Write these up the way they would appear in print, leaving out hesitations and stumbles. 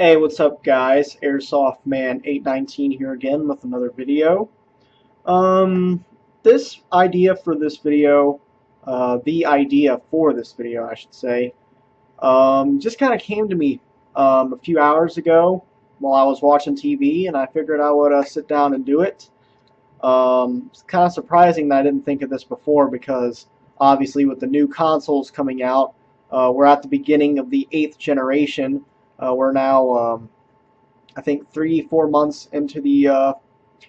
Hey, what's up guys? Airsoft Man 819 here again with another video. This idea for this video, the idea for this video I should say, just kind of came to me a few hours ago while I was watching TV, and I figured I would sit down and do it. It's kind of surprising that I didn't think of this before because obviously with the new consoles coming out, we're at the beginning of the 8th generation. We're now I think 3-4 months into the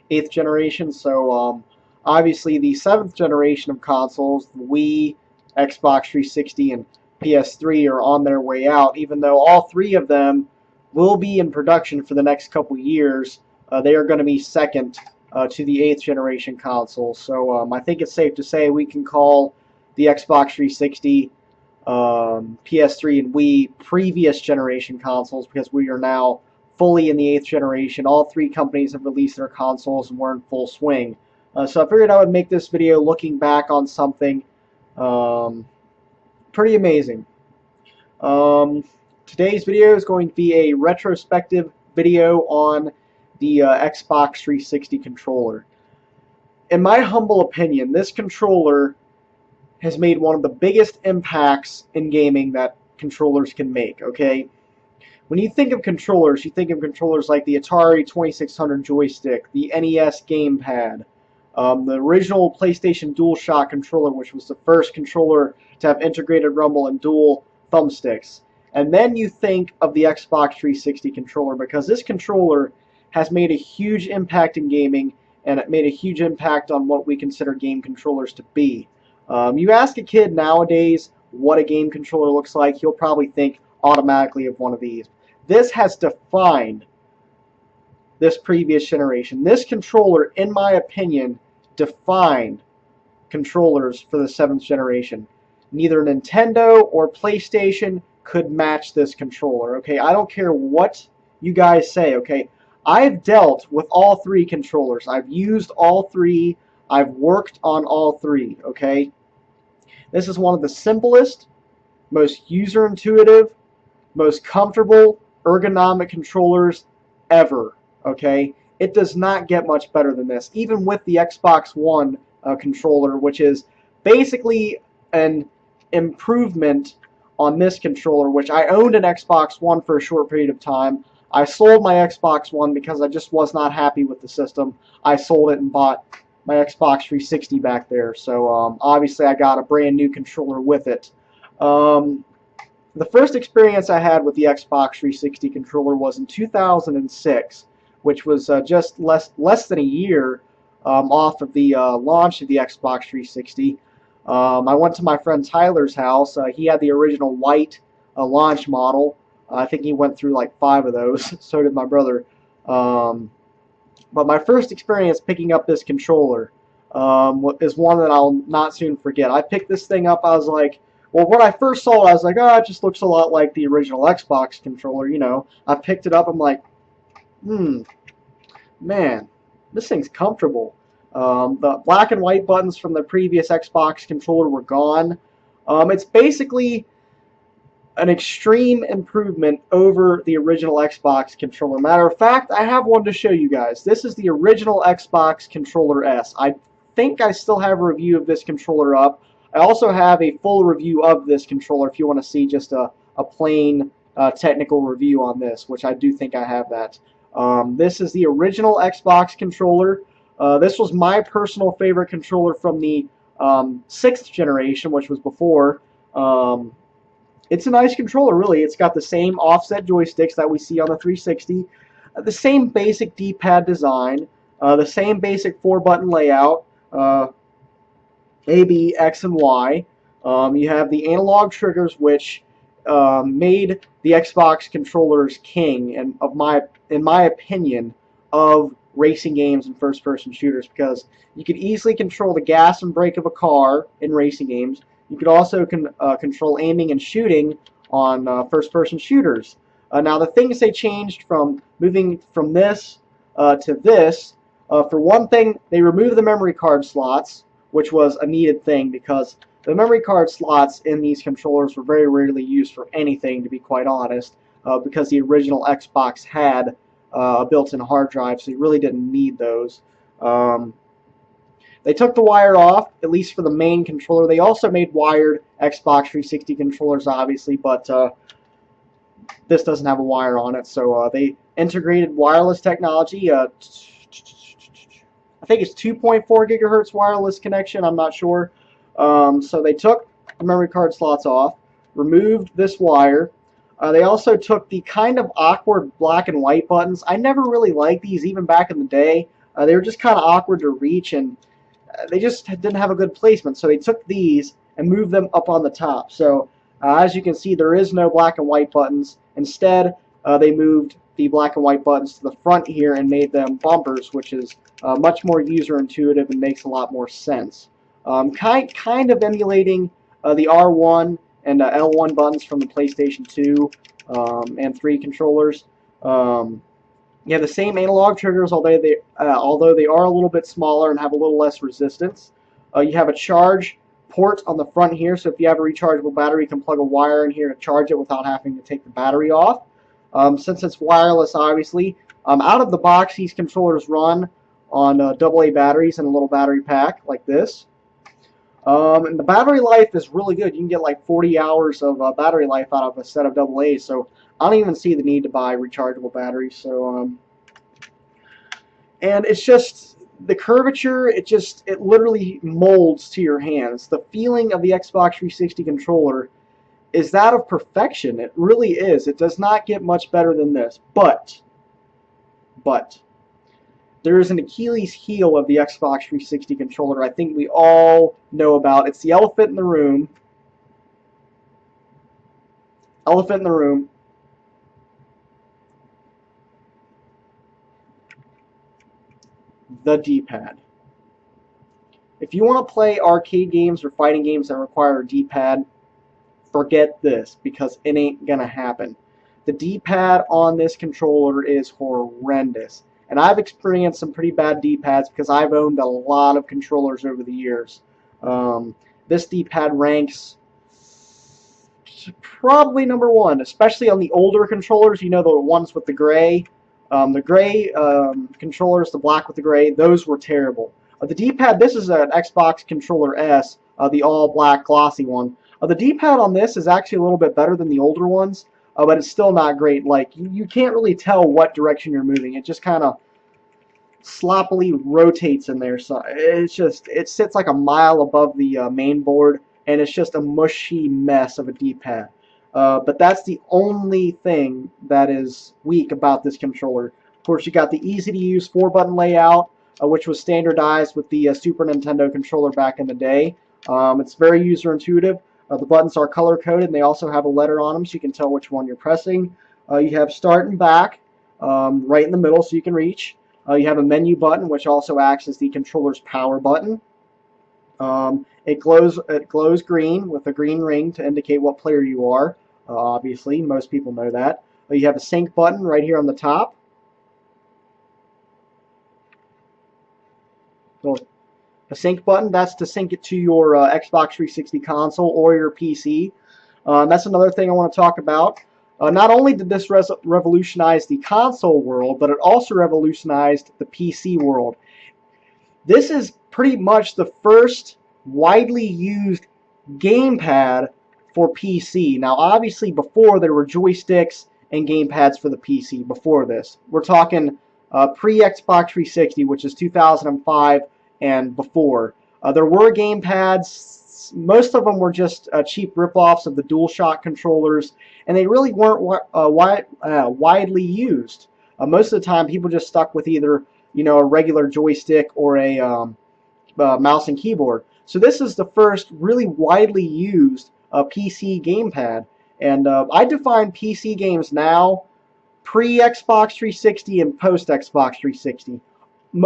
8th generation. So obviously the 7th generation of consoles, the Wii, Xbox 360, and PS3 are on their way out. Even though all three of them will be in production for the next couple years, they are going to be second to the 8th generation console. So I think it's safe to say we can call the Xbox 360, PS3, and Wii previous generation consoles because we are now fully in the 8th generation. All three companies have released their consoles and we're in full swing. So I figured I would make this video looking back on something pretty amazing. Today's video is going to be a retrospective video on the Xbox 360 controller. In my humble opinion, this controller has made one of the biggest impacts in gaming that controllers can make, okay? When you think of controllers, you think of controllers like the Atari 2600 joystick, the NES gamepad, the original PlayStation DualShock controller, which was the first controller to have integrated rumble and dual thumbsticks. And then you think of the Xbox 360 controller, because this controller has made a huge impact in gaming, and it made a huge impact on what we consider game controllers to be. You ask a kid nowadays what a game controller looks like, he'll probably think automatically of one of these. This has defined this previous generation. This controller, in my opinion, defined controllers for the 7th generation. Neither Nintendo or PlayStation could match this controller. Okay, I don't care what you guys say. Okay, I've dealt with all three controllers. I've used all three. I've worked on all three. Okay, this is one of the simplest, most user-intuitive, most comfortable, ergonomic controllers ever. Okay, it does not get much better than this, even with the Xbox One controller, which is basically an improvement on this controller, which I owned an Xbox One for a short period of time. I sold my Xbox One because I just was not happy with the system. I sold it and bought my Xbox 360 back there. So obviously I got a brand new controller with it. The first experience I had with the Xbox 360 controller was in 2006, which was just less than a year off of the launch of the Xbox 360. I went to my friend Tyler's house. He had the original white launch model. I think he went through like 5 of those. So did my brother. But my first experience picking up this controller is one that I'll not soon forget. I picked this thing up. I was like, well, when I first saw it, I was like, oh, it just looks a lot like the original Xbox controller, you know. I picked it up, I'm like, man, this thing's comfortable. The black and white buttons from the previous Xbox controller were gone. It's basically an extreme improvement over the original Xbox controller. Matter of fact, I have one to show you guys. This is the original Xbox Controller S. I think I still have a review of this controller up. I also have a full review of this controller if you want to see just a plain technical review on this, which I do think I have that. This is the original Xbox controller. This was my personal favorite controller from the 6th generation, which was before. It's a nice controller, really. It's got the same offset joysticks that we see on the 360, the same basic D-pad design, the same basic 4-button layout, A, B, X, and Y. You have the analog triggers, which made the Xbox controllers king, and in my opinion, of racing games and first-person shooters, because you could easily control the gas and brake of a car in racing games. You could also control aiming and shooting on first-person shooters. Now, the things they changed from moving from this to this, for one thing, they removed the memory card slots, which was a needed thing because the memory card slots in these controllers were very rarely used for anything, to be quite honest. because the original Xbox had a built-in hard drive, so you really didn't need those. They took the wire off, at least for the main controller. They also made wired Xbox 360 controllers, obviously, but this doesn't have a wire on it, so they integrated wireless technology. I think it's 2.4 gigahertz wireless connection. I'm not sure. So they took the memory card slots off, removed this wire. They also took the kind of awkward black and white buttons. I never really liked these, even back in the day. They were just kind of awkward to reach, and they just didn't have a good placement. So they took these and moved them up on the top. So as you can see, there is no black and white buttons. Instead, they moved the black and white buttons to the front here and made them bumpers, which is much more user intuitive and makes a lot more sense. Kind of emulating the R1 and L1 buttons from the PlayStation 2 and 3 controllers. You have the same analog triggers, although they are a little bit smaller and have a little less resistance. You have a charge port on the front here, so if you have a rechargeable battery, you can plug a wire in here to charge it without having to take the battery off. Since it's wireless, obviously, out of the box, these controllers run on AA batteries and a little battery pack like this. And the battery life is really good. You can get like 40 hours of battery life out of a set of AA's, so I don't even see the need to buy rechargeable batteries. So, and it's just the curvature. It literally molds to your hands. The feeling of the Xbox 360 controller is that of perfection. It really is. It does not get much better than this. But there is an Achilles heel of the Xbox 360 controller I think we all know about. It's the elephant in the room. Elephant in the room. The D-pad. If you want to play arcade games or fighting games that require a D-pad, forget this, because it ain't gonna happen. The D-pad on this controller is horrendous. And I've experienced some pretty bad D-pads because I've owned a lot of controllers over the years. This D-pad ranks probably number one, especially on the older controllers. You know, the ones with the gray. The gray controllers, the black with the gray, those were terrible. The D-pad, this is an Xbox Controller S, the all-black glossy one. The D-pad on this is actually a little bit better than the older ones, but it's still not great. Like, you can't really tell what direction you're moving. It just kind of sloppily rotates in there. So it sits like a mile above the main board, and it's just a mushy mess of a D-pad. But that's the only thing that is weak about this controller. Of course, you got the easy-to-use 4-button layout, which was standardized with the Super Nintendo controller back in the day. It's very user-intuitive. The buttons are color-coded, and they also have a letter on them, so you can tell which one you're pressing. You have start and back right in the middle, so you can reach. You have a menu button, which also acts as the controller's power button. It glows green with a green ring to indicate what player you are. Obviously, most people know that. You have a sync button right here on the top. So a sync button, that's to sync it to your Xbox 360 console or your PC. That's another thing I want to talk about. Not only did this revolutionize the console world, but it also revolutionized the PC world. This is pretty much the first widely used gamepad for PC. Now, obviously, before there were joysticks and gamepads for the PC before this. We're talking pre-Xbox 360, which is 2005 and before. There were gamepads. Most of them were just cheap rip-offs of the DualShock controllers, and they really weren't widely used. Most of the time, people just stuck with either a regular joystick or a mouse and keyboard. So this is the first really widely used PC gamepad, and I define PC games now pre-Xbox 360 and post-Xbox 360.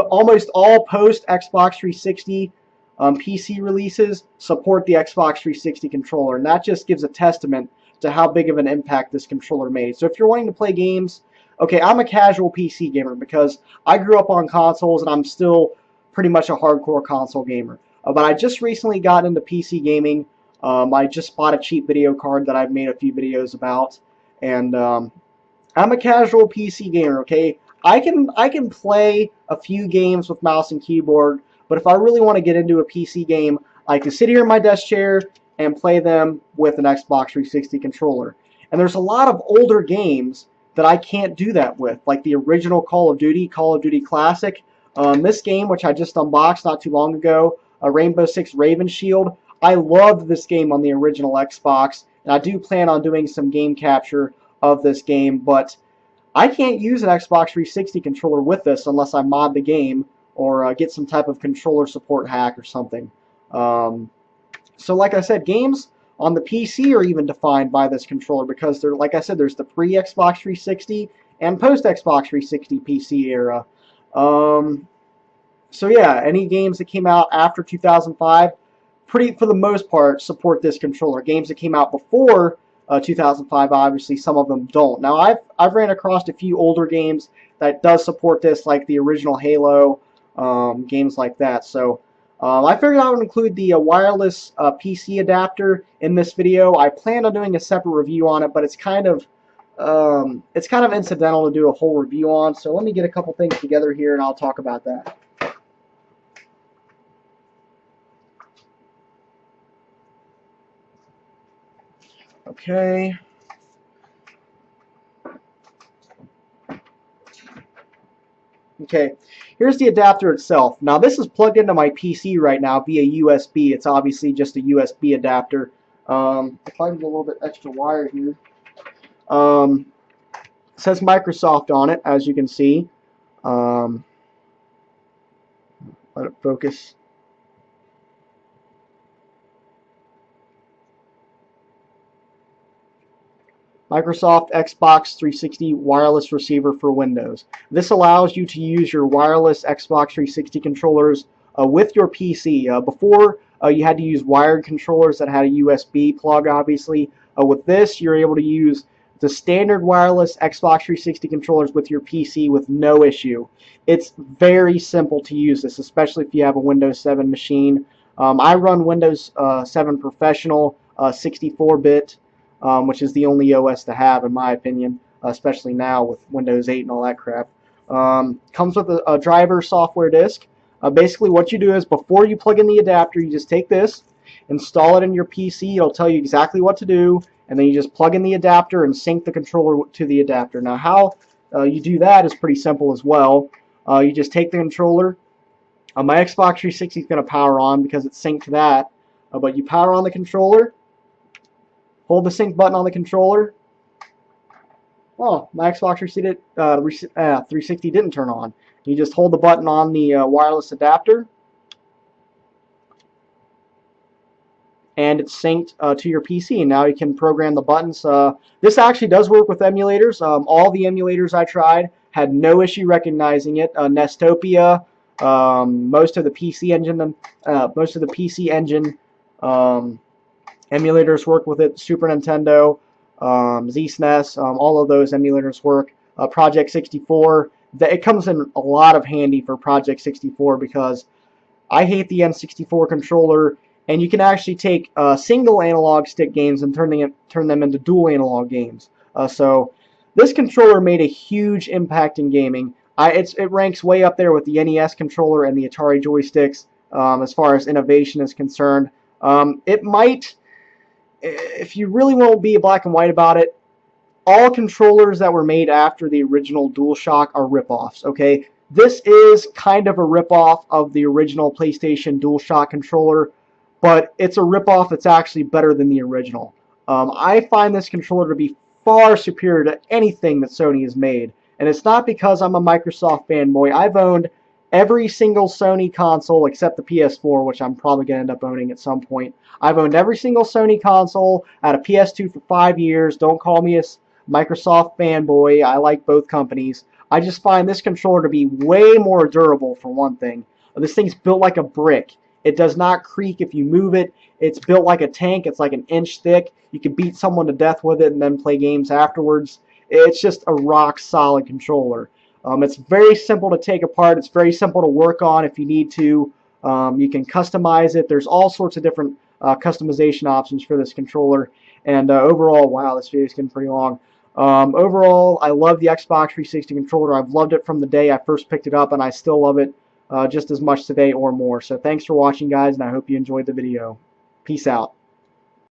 Almost all post-Xbox 360 PC releases support the Xbox 360 controller, and that just gives a testament to how big of an impact this controller made. So if you're wanting to play games, okay, I'm a casual PC gamer because I grew up on consoles and I'm still pretty much a hardcore console gamer. But I just recently got into PC gaming. I just bought a cheap video card that I've made a few videos about, And I'm a casual PC gamer, okay? I can play a few games with mouse and keyboard, but if I really want to get into a PC game, I can sit here in my desk chair and play them with an Xbox 360 controller. And there's a lot of older games that I can't do that with, like the original Call of Duty Classic. This game, which I just unboxed not too long ago, Rainbow Six Raven Shield, I loved this game on the original Xbox, and I do plan on doing some game capture of this game, but I can't use an Xbox 360 controller with this unless I mod the game or get some type of controller support hack or something. So like I said, games on the PC are even defined by this controller because they're, like I said, there's the pre-Xbox 360 and post-Xbox 360 PC era. So yeah, any games that came out after 2005, for the most part, support this controller. Games that came out before 2005, obviously, some of them don't. Now, I've ran across a few older games that does support this, like the original Halo, games like that. So I figured I would include the wireless PC adapter in this video. I plan on doing a separate review on it, but it's kind of incidental to do a whole review on. So let me get a couple things together here, and I'll talk about that. Okay. Okay, here's the adapter itself. Now this is plugged into my PC right now via USB. It's obviously just a USB adapter. If I can get a little bit extra wire here. It says Microsoft on it, as you can see. Let it focus. Microsoft Xbox 360 wireless receiver for Windows. This allows you to use your wireless Xbox 360 controllers with your PC. Before, you had to use wired controllers that had a USB plug, obviously. With this, you're able to use the standard wireless Xbox 360 controllers with your PC with no issue. It's very simple to use this, especially if you have a Windows 7 machine. I run Windows 7 Professional 64-bit. Which is the only OS to have, in my opinion, especially now with Windows 8 and all that crap. Comes with a driver software disk. Basically, what you do is before you plug in the adapter, you just take this, install it in your PC. It'll tell you exactly what to do, and then you just plug in the adapter and sync the controller to the adapter. Now, how you do that is pretty simple as well. You just take the controller. My Xbox 360 is going to power on because it's synced to that, but you power on the controller. Hold the sync button on the controller. Oh, my Xbox 360 didn't turn on. You just hold the button on the wireless adapter, and it's synced to your PC. And now you can program the buttons. This actually does work with emulators. All the emulators I tried had no issue recognizing it. Nestopia, most of the PC Engine. Emulators work with it. Super Nintendo, ZSNES, all of those emulators work. Project 64, it comes in a lot of handy for Project 64 because I hate the N64 controller, and you can actually take single analog stick games and turn them into dual analog games. So this controller made a huge impact in gaming. It ranks way up there with the NES controller and the Atari joysticks as far as innovation is concerned. It might... If you really want to be black and white about it, all controllers that were made after the original DualShock are ripoffs, okay? This is kind of a ripoff of the original PlayStation DualShock controller, but it's a ripoff that's actually better than the original. I find this controller to be far superior to anything that Sony has made, and it's not because I'm a Microsoft fanboy. I've owned every single Sony console except the PS4, which I'm probably going to end up owning at some point. I've owned every single Sony console, had a PS2 for 5 years. Don't call me a Microsoft fanboy. I like both companies. I just find this controller to be way more durable, for one thing. This thing's built like a brick. It does not creak if you move it. It's built like a tank. It's like an inch thick. You can beat someone to death with it and then play games afterwards. It's just a rock-solid controller. It's very simple to take apart. It's very simple to work on if you need to. You can customize it. There's all sorts of different customization options for this controller. And overall, wow, this video is getting pretty long. Overall, I love the Xbox 360 controller. I've loved it from the day I first picked it up, and I still love it just as much today or more. So thanks for watching, guys, and I hope you enjoyed the video. Peace out.